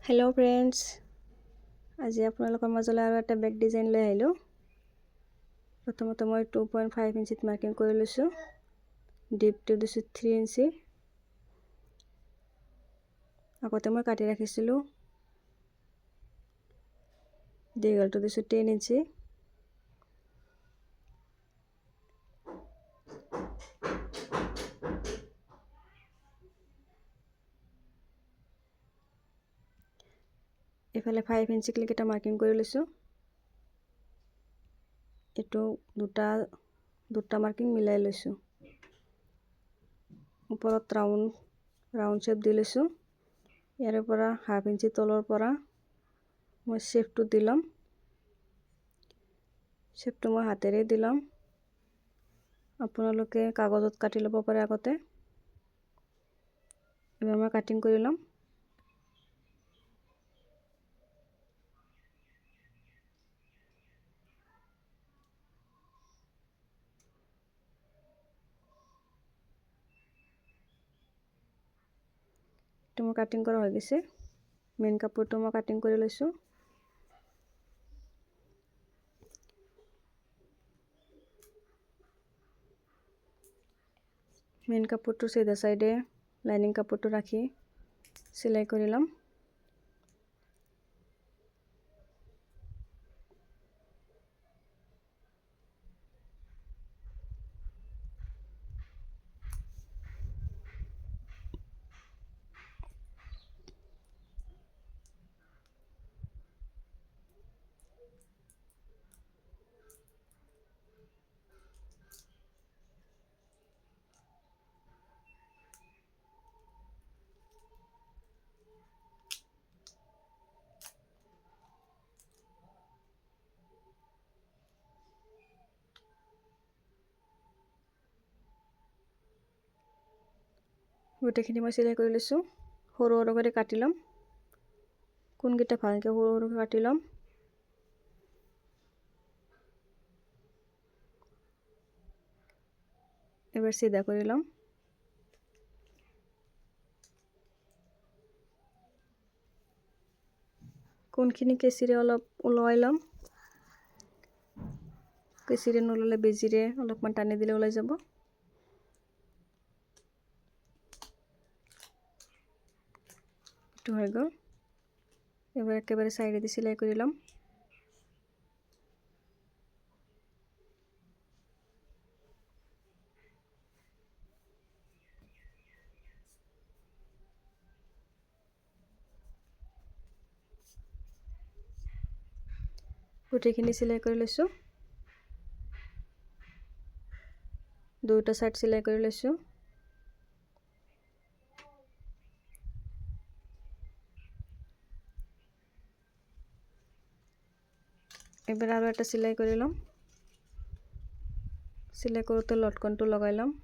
Hello' friends, আজি আপোনালোকৰ মাজলৈ আৰু এটা বেক ডিজাইন লৈ আহিলোঁ। প্ৰথমতে মই 2.5 ইঞ্চিত মাৰ্কিং কৰি লৈছোঁ। ডিপটো দিছোঁ 3 ইঞ্চি। আগতে মই কাটি ৰাখিছিলোঁ। দীঘলটো দিছোঁ 10 ইঞ্চি। ইফালে 5 ইঞ্চি ক্লিক এটা মাৰ্কিং কৰি লৈছোঁ। এইটো দুটা মাৰ্কিং মিলাই লৈছোঁ। ওপৰত ৰাউণ্ড শ্বেপ দি লৈছোঁ। ইয়াৰে পৰা 1/2 ইঞ্চি তলৰ পৰা মই শ্বেপটো দি ল'ম। শ্বেপটো মই হাতেৰে দি ল'ম। আপোনালোকে কাগজত কাটি ল'ব পাৰে আগতে। এবাৰ মই কাটিং কৰি ল'ম। মোৰ কাটিং কৰা হৈ গৈছে। মেইন কাপোৰটো মই কাটিং কৰি লৈছোঁ। মেইন কাপোৰটো চিধা চাইডে লাইনিং কাপোৰটো ৰাখি চিলাই কৰি ল'ম। গোটেইখিনি মই চিলাই কৰি লৈছোঁ। সৰু সৰু কৰি কাটি ল'ম। কোনকেইটা ভালকৈ সৰু সৰুকৈ কাটি ল'ম। এবাৰ চিধা কৰি ল'ম। কোনখিনি কেঁচিৰে অলপ ওলাই ল'ম। কেঁচিৰে নল'লে বেজিৰে অলপমান টানি দিলে ওলাই যাব। এইটো হৈ গ'ল। এবাৰ একেবাৰে চাইডেদি চিলাই কৰি ল'ম। গোটেইখিনি চিলাই কৰি লৈছোঁ। দুটা চাইড চিলাই কৰি লৈছোঁ। এবাৰ আৰু এটা চিলাই কৰি ল'ম। চিলাই কৰোঁতে লটকনটো লগাই ল'ম।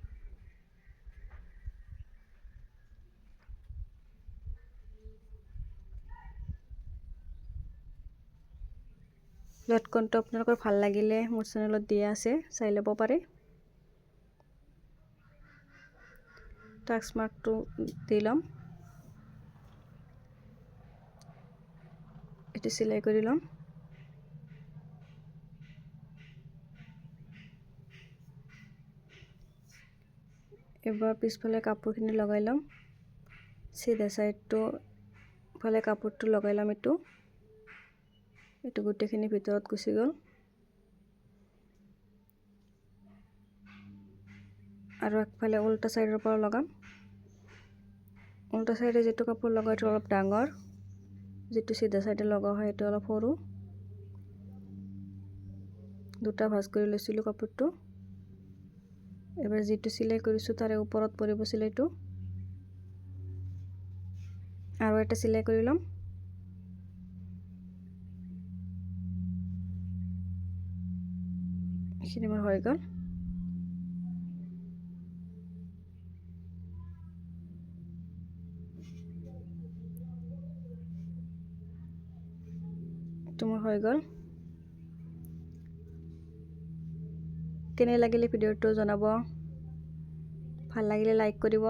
লটকনটো আপোনালোকৰ ভাল লাগিলে মোৰ চেনেলত দিয়া আছে, চাই ল'ব পাৰে। টাক্স মাৰ্কটো দি ল'ম। এইটো চিলাই কৰি ল'ম। এবাৰ পিছফালে কাপোৰখিনি লগাই ল'ম। চিধা চাইডটো ফালে কাপোৰটো লগাই ল'ম। এইটো গোটেইখিনি ভিতৰত গুচি গ'ল। আৰু একফালে উল্টা চাইডৰ পৰা লগাম। উল্টা চাইডে যিটো কাপোৰ লগাই এইটো অলপ ডাঙৰ, যিটো চিধা চাইডে লগোৱা হয় এইটো অলপ সৰু। দুটা ভাঁজ কৰি লৈছিলোঁ কাপোৰটো। এবাৰ যিটো চিলাই কৰিছোঁ তাৰে ওপৰত পৰিব চিলাইটো। আৰু এটা চিলাই কৰি ল'ম। এইখিনি মোৰ হৈ গ'ল। এইটো মোৰ হৈ গ'ল। কেনে লাগিলে ভিডিঅ'টো জনাব। ভাল লাগিলে লাইক কৰিব।